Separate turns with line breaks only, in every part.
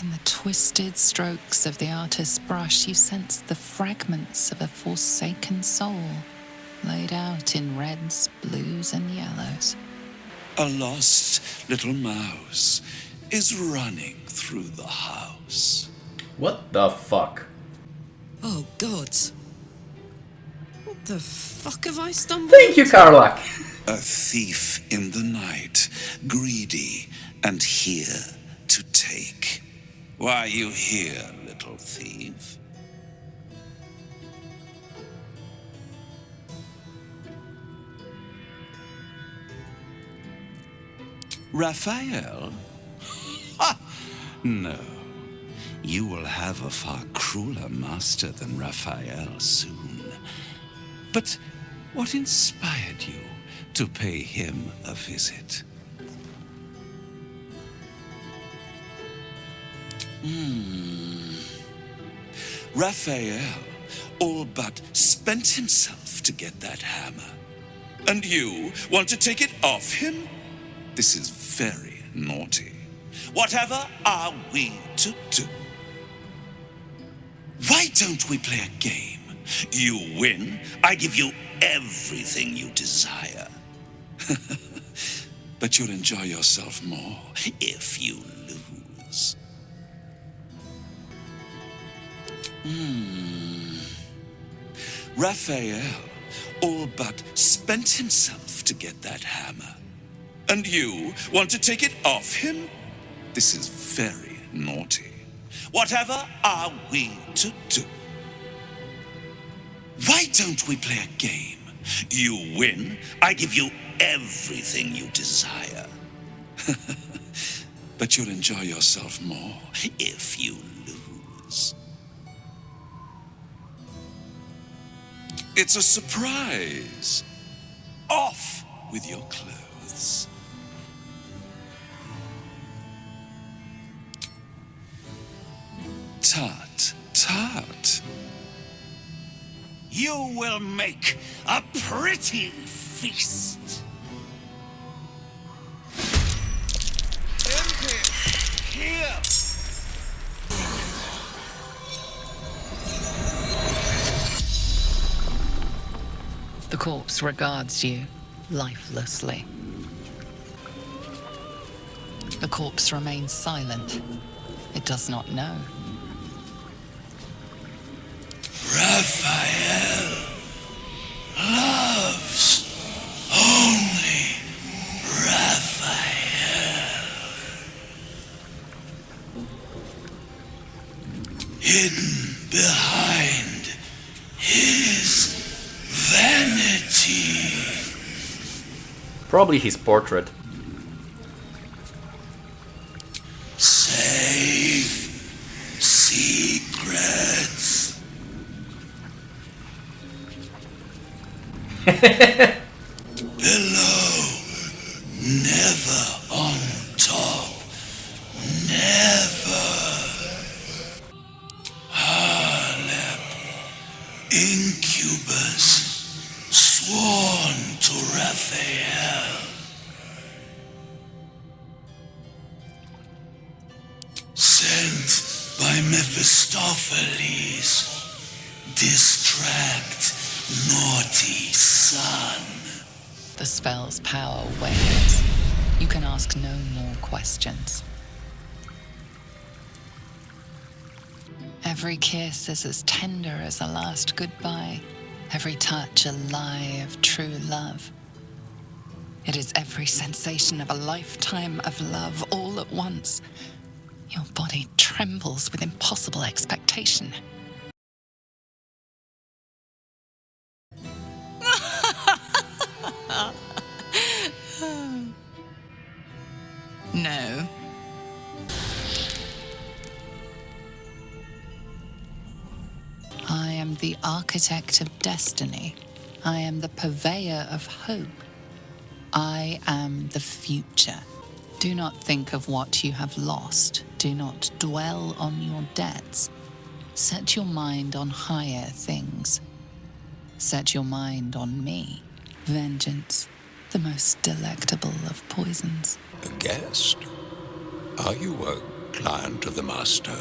In the twisted strokes of the artist's brush, you sense the fragments of a forsaken soul, laid out in reds, blues, and yellows.
A lost little mouse is running through the house.
What the fuck?
Oh, gods. What the fuck have I stumbled
Thank you, Karlak!
A thief in the night, greedy and here to take. Why are you here, little thief? Raphael? Ha! No. You will have a far crueler master than Raphael soon. But what inspired you to pay him a visit? Raphael all but spent himself to get that hammer. And you want to take it off him? This is very naughty. Whatever are we to do? Why don't we play a game? You win, I give you everything you desire. But you'll enjoy yourself more if you lose. Raphael all but spent himself to get that hammer. And you want to take it off him? This is very naughty. Whatever are we to do? Why don't we play a game? You win, I give you everything you desire. But you'll enjoy yourself more if you lose. It's a surprise. Off with your clothes. Tut, tut. You will make a pretty feast. Empty. Here.
The corpse regards you lifelessly. The corpse remains silent. It does not know.
Raphael loves only Raphael. Hidden behind his vanity.
Probably his portrait.
Safe secrets. Below, never on top, never. Harlep, Incubus, sworn to Raphael. Sent by Mephistopheles, distract naughty son.
The spell's power wanes. You can ask no more questions. Every kiss is as tender as a last goodbye. Every touch a lie of true love. It is every sensation of a lifetime of love all at once. Your body trembles with impossible expectation. No. I am the architect of destiny. I am the purveyor of hope. I am the future. Do not think of what you have lost. Do not dwell on your debts. Set your mind on higher things. Set your mind on me. Vengeance, the most delectable of poisons.
A guest? Are you a client of the Master,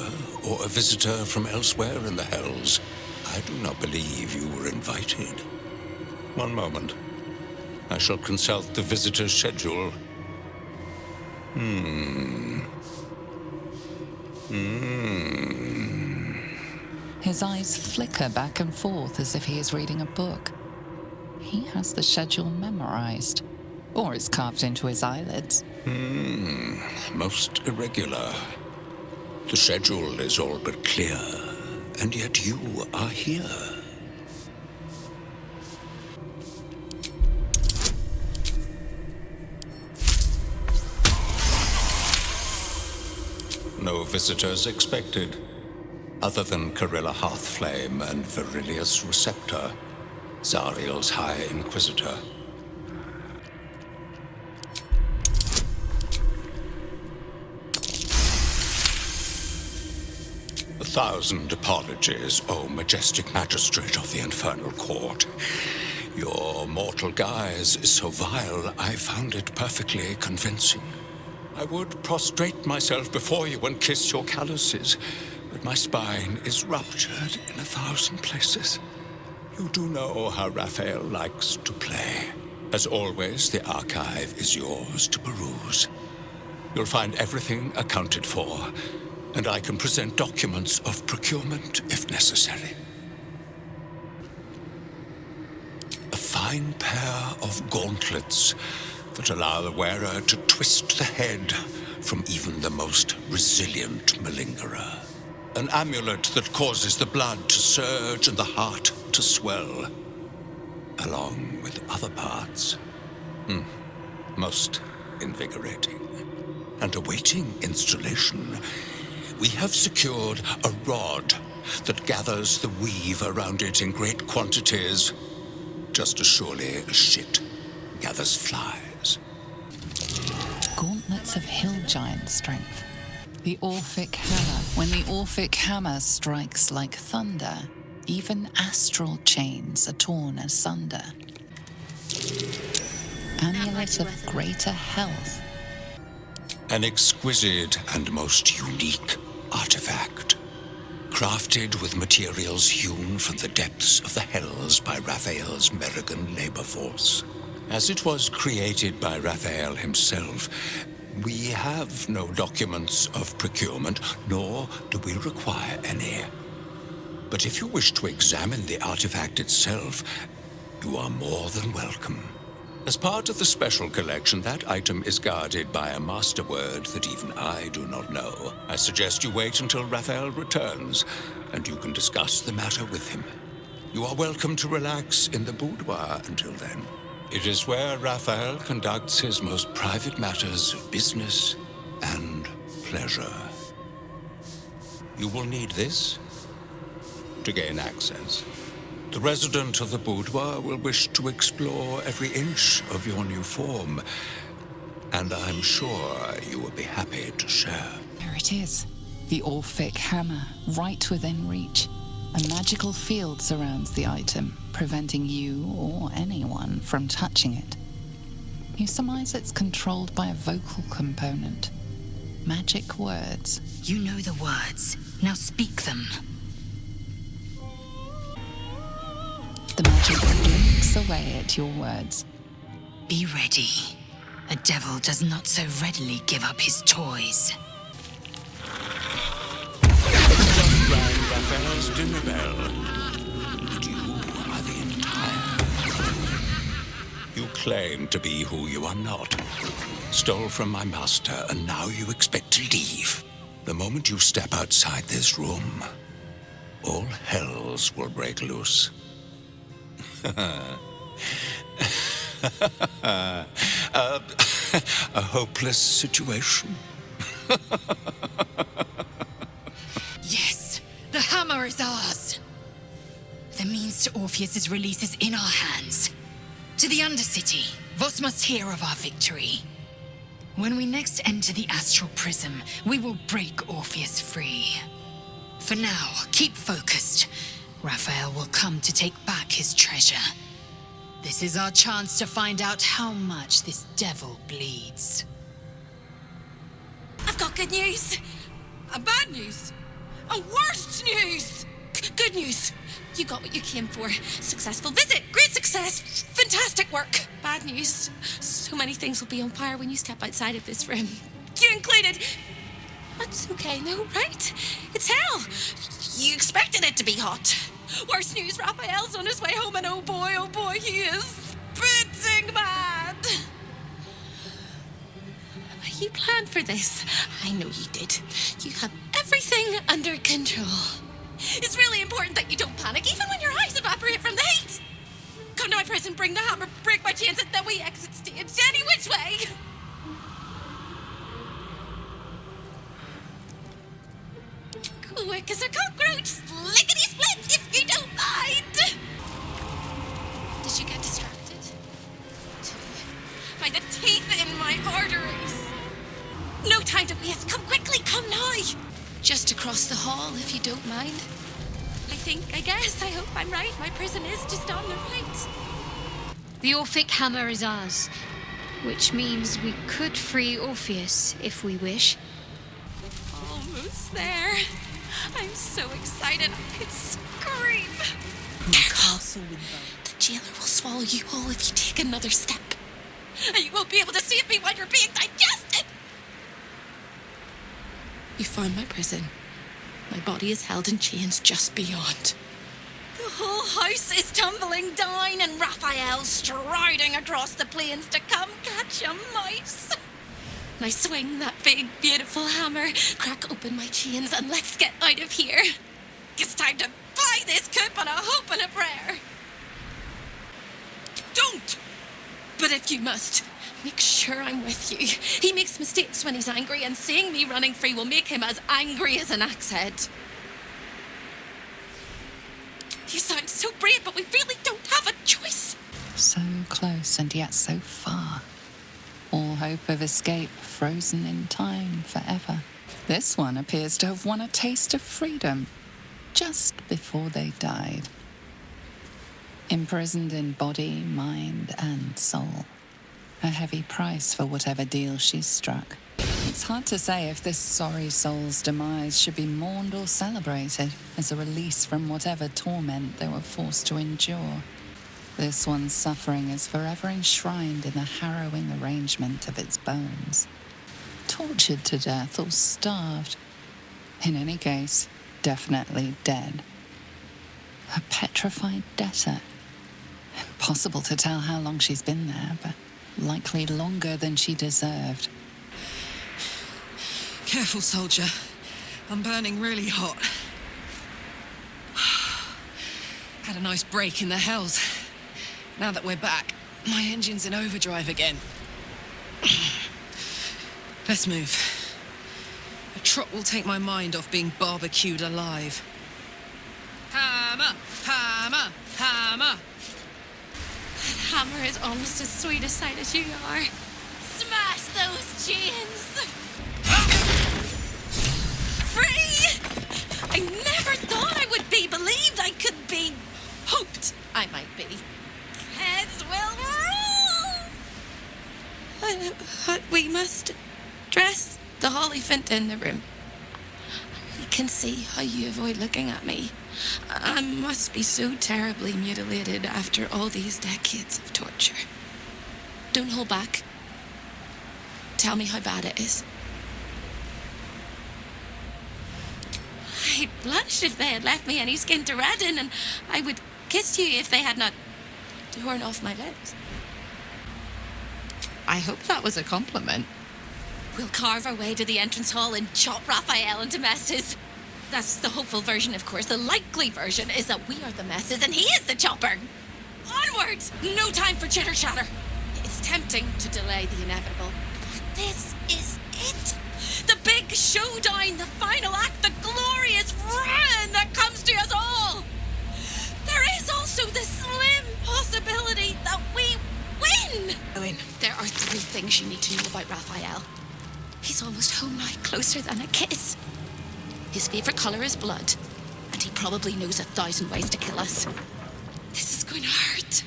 or a visitor from elsewhere in the Hells. I do not believe you were invited. One moment. I shall consult the visitor's schedule.
His eyes flicker back and forth as if he is reading a book. He has the schedule memorized, or it's carved into his eyelids.
Most irregular. The schedule is all but clear, and yet you are here. No visitors expected, other than Carilla Hearthflame and Virilius Receptor, Zariel's High Inquisitor. A thousand apologies, O majestic magistrate of the Infernal Court. Your mortal guise is so vile, I found it perfectly convincing. I would prostrate myself before you and kiss your calluses, but my spine is ruptured in 1,000 places. You do know how Raphael likes to play. As always, the archive is yours to peruse. You'll find everything accounted for, and I can present documents of procurement if necessary. A fine pair of gauntlets that allow the wearer to twist the head from even the most resilient malingerer. An amulet that causes the blood to surge and the heart to swell, along with other parts. Most invigorating. And awaiting installation, we have secured a rod that gathers the weave around it in great quantities, just as surely as shit gathers flies.
Gauntlets of hill giant strength. The Orphic Hammer. When the Orphic Hammer strikes like thunder, even astral chains are torn asunder. Amulet of greater health.
An exquisite and most unique artifact, crafted with materials hewn from the depths of the Hells by Raphael's Merrigan labor force. As it was created by Raphael himself, we have no documents of procurement, nor do we require any. But if you wish to examine the artifact itself, you are more than welcome. As part of the special collection, that item is guarded by a master word that even I do not know. I suggest you wait until Raphael returns, and you can discuss the matter with him. You are welcome to relax in the boudoir until then. It is where Raphael conducts his most private matters of business and pleasure. You will need this to gain access. The resident of the boudoir will wish to explore every inch of your new form, and I'm sure you will be happy to share.
There it is. The Orphic Hammer, right within reach. A magical field surrounds the item, preventing you or anyone from touching it. You surmise it's controlled by a vocal component. Magic words.
You know the words. Now speak them.
The magic blinks away at your words.
Be ready. A devil does not so readily give up his toys.
Rang Raphael's dinner bell. And you are the entire. You claim to be who you are not. Stole from my master, and now you expect to leave. The moment you step outside this room, all hells will break loose. A hopeless situation.
Yes, the hammer is ours. The means to Orpheus's release is in our hands. To the Undercity, Voss must hear of our victory. When we next enter the astral prism, we will break Orpheus free. For now, keep focused. Raphael will come to take back his treasure. This is our chance to find out how much this devil bleeds.
I've got good news.
And bad news. And worst news. Good news. You got what you came for. Successful visit. Great success. Fantastic work. Bad news. So many things will be on fire when you step outside of this room. You included. That's okay, no, right? It's hell. You expected it to be hot. Worst news, Raphael's on his way home, and oh boy, he is spitting mad. You planned for this. I know you did. You have everything under control. It's really important that you don't panic, even when your eyes evaporate from the heat. Come to my prison, bring the hammer, break my chains, and then we exit stage any which way. Quick as a cockroach, lickety-split, if you don't mind. Did you get distracted? By the teeth in my arteries. No time to waste. Come quickly, come now. Just across the hall, if you don't mind. I hope I'm right. My prison is just on the right.
The Orphic hammer is ours, which means we could free Orpheus if we wish.
Almost there. I'm so excited I could scream.
Castle window.
The jailer will swallow you whole if you take another step. And you won't be able to save me while you're being digested. You found my prison. My body is held in chains just beyond. The whole house is tumbling down and Raphael striding across the plains to come catch a mouse. And I swing that big, beautiful hammer, crack open my chains, and let's get out of here. It's time to fly this coop on a hope and a prayer. Don't! But if you must, make sure I'm with you. He makes mistakes when he's angry, and seeing me running free will make him as angry as an axe head. You sound so brave, but we really don't have a choice.
So close and yet so far. All hope of escape frozen in time forever. This one appears to have won a taste of freedom just before they died. Imprisoned in body, mind, and soul. A heavy price for whatever deal she's struck. It's hard to say if this sorry soul's demise should be mourned or celebrated as a release from whatever torment they were forced to endure. This one's suffering is forever enshrined in the harrowing arrangement of its bones. Tortured to death or starved. In any case, definitely dead. A petrified debtor. Impossible to tell how long she's been there, but likely longer than she deserved.
Careful, soldier. I'm burning really hot. Had a nice break in the hells. Now that we're back, my engine's in overdrive again. Let's move. A trot will take my mind off being barbecued alive. Hammer! Hammer! Hammer!
That hammer is almost as sweet a sight as you are. Smash those chains! Free! I never thought I would be believed I could be. Hoped I might be. Heads will roll! But we must dress the Hollyphant in the room. I can see how you avoid looking at me. I must be so terribly mutilated after all these decades of torture. Don't hold back. Tell me how bad it is. I'd blush if they had left me any skin to redden, and I would kiss you if they had not torn off my lips. I hope that was a compliment. We'll carve our way to the entrance hall and chop Raphael into messes. That's the hopeful version, of course. The likely version is that we are the messes and he is the chopper. Onwards! No time for chitter-chatter. It's tempting to delay the inevitable, but this is it. The big showdown, the final act, the glorious ruin that comes to us all. There is also the slim possibility that we win. There are 3 things you need to know about Raphael. He's almost home now, closer than a kiss. His favourite colour is blood, and he probably knows 1,000 ways to kill us. This is going to hurt.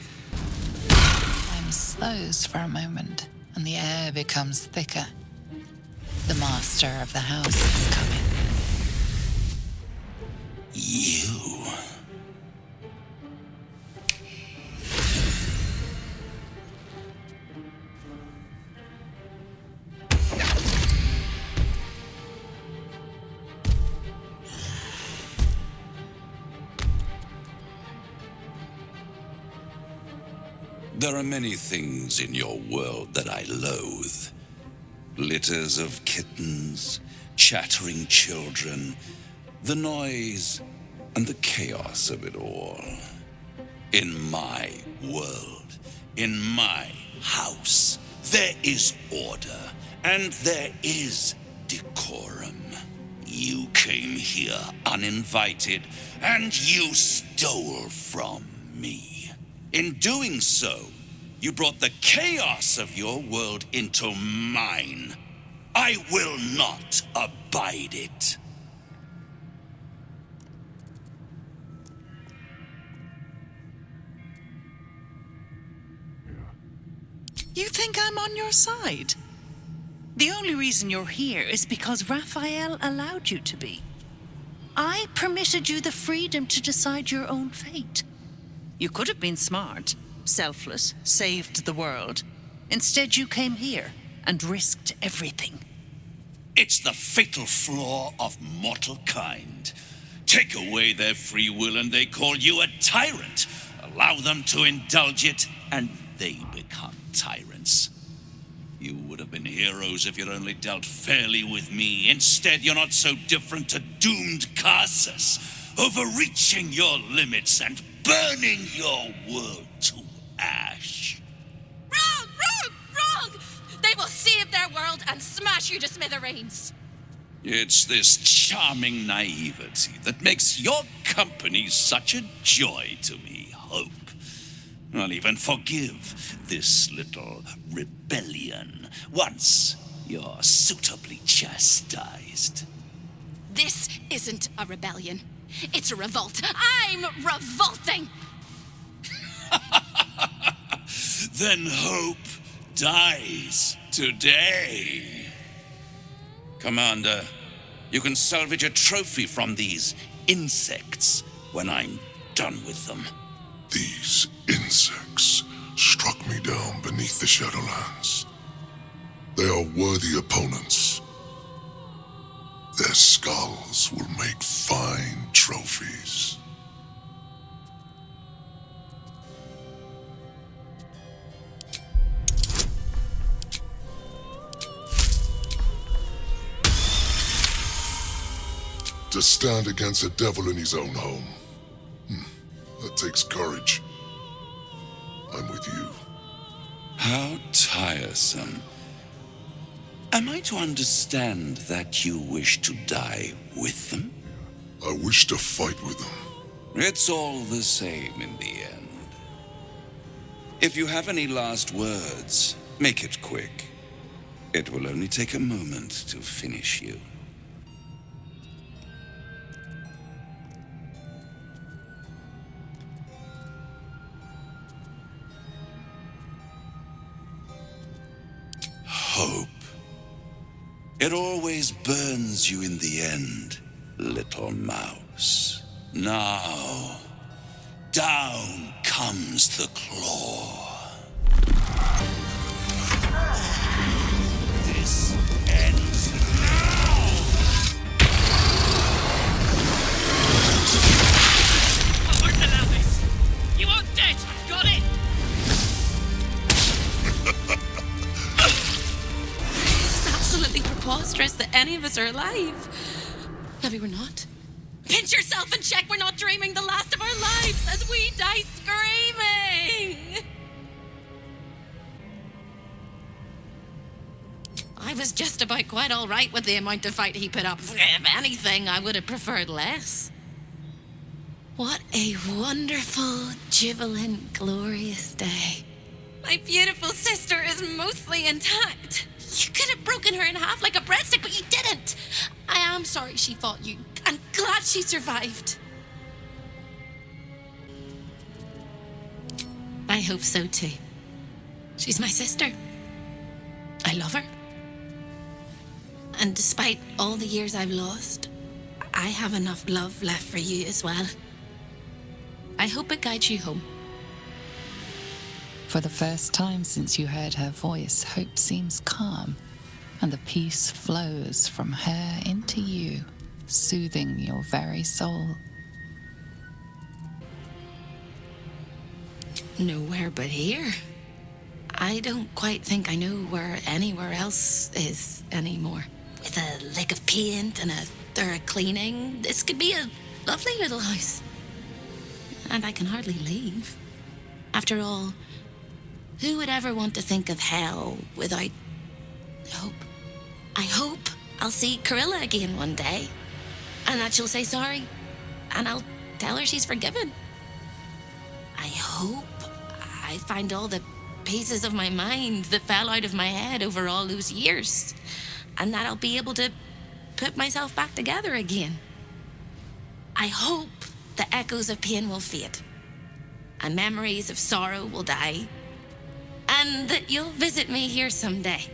Time slows for a moment, and the air becomes thicker. The master of the house is coming.
There are many things in your world that I loathe. Litters of kittens, chattering children, the noise and the chaos of it all. In my world, in my house, there is order and there is decorum. You came here uninvited and you stole from me. In doing so, you brought the chaos of your world into mine. I will not abide it.
You think I'm on your side? The only reason you're here is because Raphael allowed you to be. I permitted you the freedom to decide your own fate. You could have been smart, selfless, saved the world. Instead, you came here and risked everything.
It's the fatal flaw of mortal kind. Take away their free will and they call you a tyrant. Allow them to indulge it and they become tyrants. You would have been heroes if you'd only dealt fairly with me. Instead, you're not so different to doomed Carsus, overreaching your limits and burning your world to ash.
Wrong! Wrong! Wrong! They will save their world and smash you to smithereens.
It's this charming naivety that makes your company such a joy to me, Hope. I'll even forgive this little rebellion once you're suitably chastised.
This isn't a rebellion. It's a revolt. I'm revolting!
Then Hope dies today. Commander, you can salvage a trophy from these insects when I'm done with them.
These insects struck me down beneath the Shadowlands. They are worthy opponents. Their skulls will make fine trophies. To stand against a devil in his own home. That takes courage. I'm with you.
How tiresome. Am I to understand that you wish to die with them?
I wish to fight with them.
It's all the same in the end. If you have any last words, make it quick. It will only take a moment to finish you. Hope. It always burns you in the end, little mouse. Now, down comes the claw. This ends now!
I won't allow this! You are dead! Got it?
Absolutely preposterous that any of us are alive. Maybe we're not. Pinch yourself and check we're not dreaming the last of our lives as we die screaming. I was just about quite all right with the amount of fight he put up. If anything, I would have preferred less. What a wonderful, jubilant, glorious day. My beautiful sister is mostly intact. You could have broken her in half like a breadstick, but you didn't. I am sorry she fought you. I'm glad she survived. I hope so too. She's my sister. I love her. And despite all the years I've lost, I have enough love left for you as well. I hope it guides you home.
For the first time since you heard her voice, Hope seems calm, and the peace flows from her into you, soothing your very soul.
Nowhere but here. I don't quite think I know where anywhere else is anymore. With a lick of paint and a thorough cleaning, this could be a lovely little house. And I can hardly leave. After all, who would ever want to think of hell without hope? I hope I'll see Corilla again one day, and that she'll say sorry, and I'll tell her she's forgiven. I hope I find all the pieces of my mind that fell out of my head over all those years, and that I'll be able to put myself back together again. I hope the echoes of pain will fade, and memories of sorrow will die, and that you'll visit me here someday.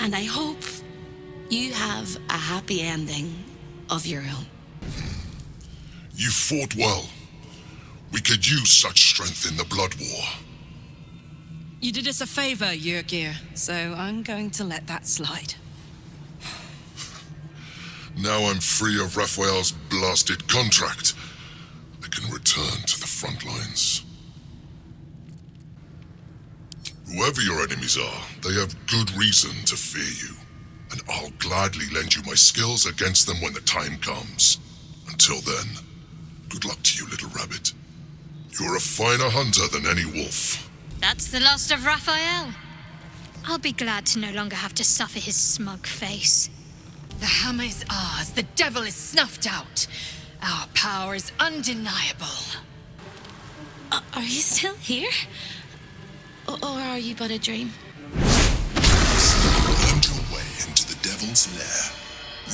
And I hope you have a happy ending of your own.
You fought well. We could use such strength in the Blood War.
You did us a favor, Yurgir, so I'm going to let that slide.
Now I'm free of Raphael's blasted contract. I can return to the front lines. Whoever your enemies are, they have good reason to fear you. And I'll gladly lend you my skills against them when the time comes. Until then, good luck to you, little rabbit. You're a finer hunter than any wolf.
That's the last of Raphael. I'll be glad to no longer have to suffer his smug face.
The hammer is ours. The devil is snuffed out. Our power is undeniable.
Are you still here? Or are you but a dream?
Earned your way into the devil's lair.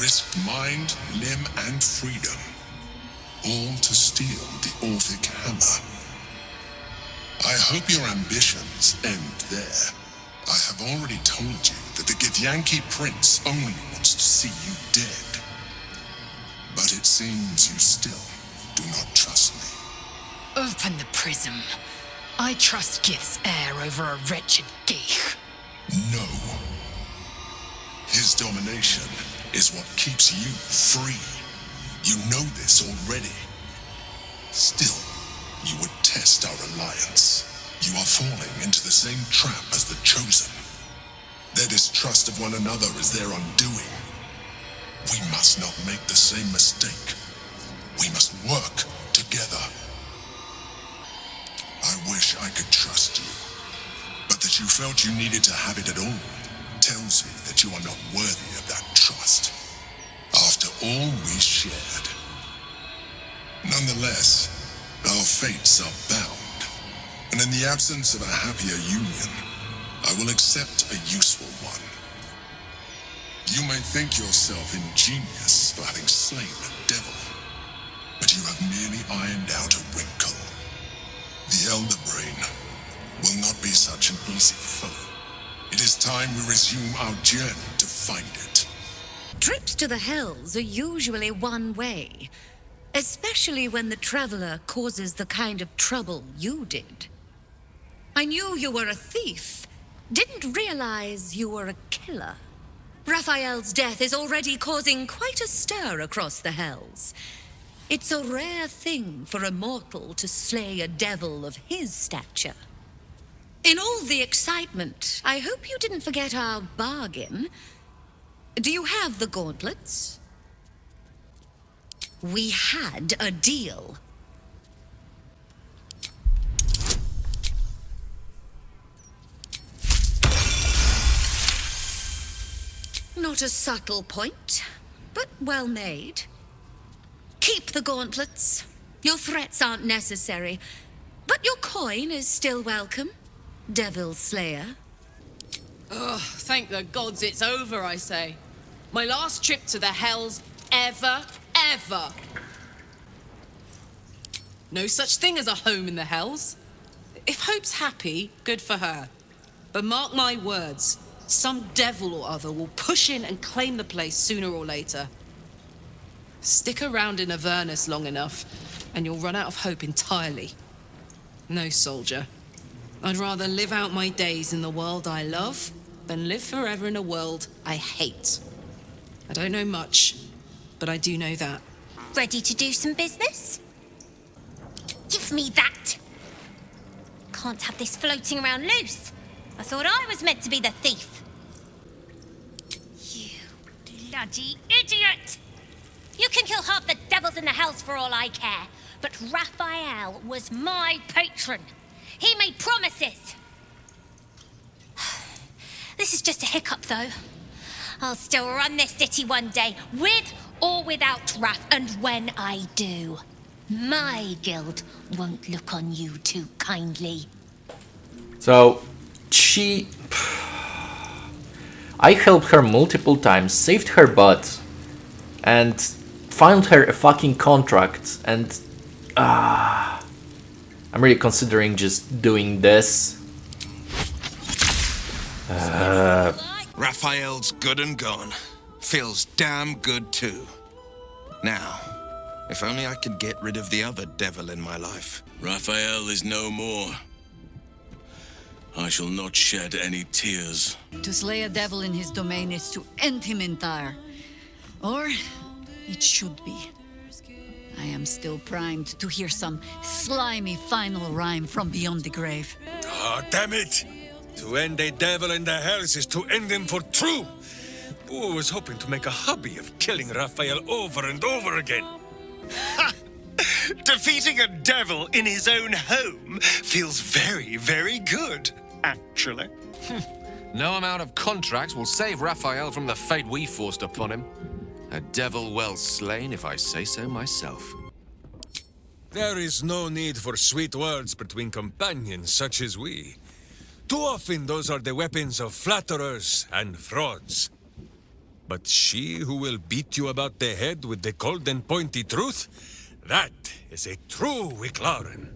Risked mind, limb, and freedom. All to steal the Orphic hammer. I hope your ambitions end there. I have already told you that the Githyanki prince only wants to see you dead. But it seems you still do not trust me.
Open the prism. I trust Gith's heir over a wretched geek.
No. His domination is what keeps you free. You know this already. Still, you would test our alliance. You are falling into the same trap as the Chosen. Their distrust of one another is their undoing. We must not make the same mistake. We must work together. I wish I could trust you, but that you felt you needed to have it at all tells me that you are not worthy of that trust. After all we shared. Nonetheless, our fates are bound, and in the absence of a happier union, I will accept a useful one. You may think yourself ingenious for having slain a devil, but you have merely ironed out a wrinkle. The Elder Brain will not be such an easy foe. It is time we resume our journey to find it.
Trips to the Hells are usually one way, especially when the traveler causes the kind of trouble you did. I knew you were a thief, didn't realize you were a killer. Raphael's death is already causing quite a stir across the Hells. It's a rare thing for a mortal to slay a devil of his stature. In all the excitement, I hope you didn't forget our bargain. Do you have the gauntlets? We had a deal. Not a subtle point, but well made. Keep the gauntlets. Your threats aren't necessary, but your coin is still welcome, Devil Slayer.
Ugh, thank the gods it's over, I say. My last trip to the Hells ever. No such thing as a home in the Hells. If Hope's happy, good for her. But mark my words, some devil or other will push in and claim the place sooner or later. Stick around in Avernus long enough, and you'll run out of hope entirely. No, soldier. I'd rather live out my days in the world I love than live forever in a world I hate. I don't know much, but I do know that.
Ready to do some business? Give me that. can't have this floating around loose. I thought I was meant to be the thief. You bloody idiot! You can kill half the devils in the hells for all I care, but Raphael was my patron. He made promises. This is just a hiccup, though. I'll still run this city one day, with or without Raph, and when I do, my guild won't look on you too kindly.
So, I helped her multiple times, saved her butt, and found her a fucking contract, and I'm really considering just doing this.
Raphael's good and gone. Feels damn good too. Now, if only I could get rid of the other devil in my life.
Raphael is no more. I shall not shed any tears.
To slay a devil in his domain is to end him entire. Or it should be. I am still primed to hear some slimy final rhyme from beyond the grave.
Ah, damn it! To end a devil in the hells is to end him for true! Who was hoping to make a hobby of killing Raphael over and over again?
Ha! Defeating a devil in his own home feels very, very good, actually.
No amount of contracts will save Raphael from the fate we forced upon him. A devil well slain, if I say so myself.
There is no need for sweet words between companions such as we. Too often those are the weapons of flatterers and frauds. But she who will beat you about the head with the cold and pointy truth, that is a true wychlaran.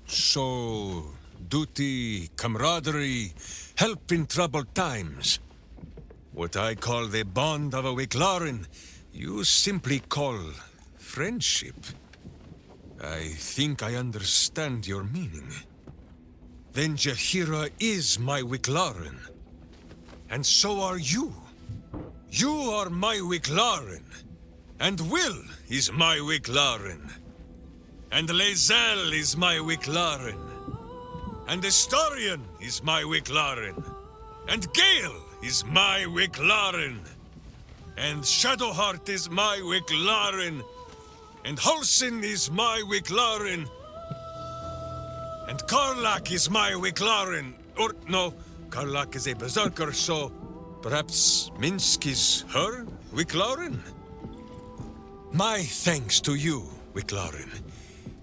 So, duty, camaraderie, help in troubled times. What I call the bond of a wychlaran, you simply call friendship. I think I understand your meaning. Then Jaheira is my wychlaran. And so are you. You are my wychlaran. And Will is my wychlaran. And Lae'zel is my wychlaran. And Astarion is my wychlaran. And Gale is my wychlaran. And Shadowheart is my wychlaran. And Halsin is my wychlaran. And Karlach is my wychlaran. Or, no, Karlach is a berserker, so perhaps Minsk is her wychlaran? My thanks to you, wychlaran.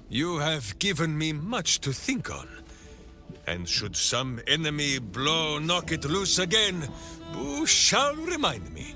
You have given me much to think on. And should some enemy knock it loose again, you shall remind me.